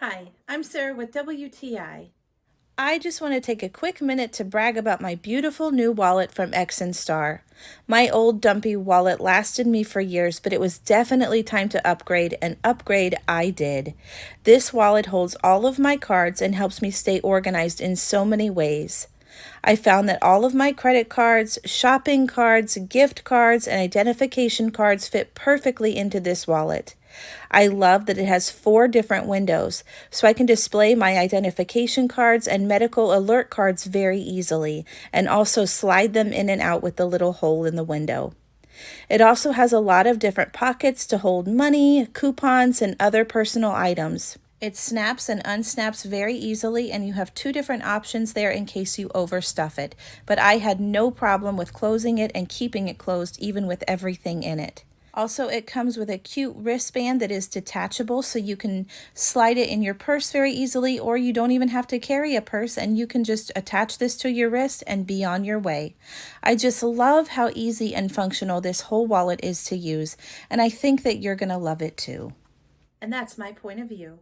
Hi, I'm Sarah with WTI. I just want to take a quick minute to brag about my beautiful new wallet from XINNSTAR. My old dumpy wallet lasted me for years, but it was definitely time to upgrade, and upgrade I did. This wallet holds all of my cards and helps me stay organized in so many ways. I found that all of my credit cards, shopping cards, gift cards, and identification cards fit perfectly into this wallet. I love that it has 4 different windows, so I can display my identification cards and medical alert cards very easily, and also slide them in and out with the little hole in the window. It also has a lot of different pockets to hold money, coupons, and other personal items. It snaps and unsnaps very easily, and you have 2 different options there in case you overstuff it, but I had no problem with closing it and keeping it closed even with everything in it. Also, it comes with a cute wristband that is detachable, so you can slide it in your purse very easily, or you don't even have to carry a purse and you can just attach this to your wrist and be on your way. I just love how easy and functional this whole wallet is to use, and I think that you're going to love it too. And that's my point of view.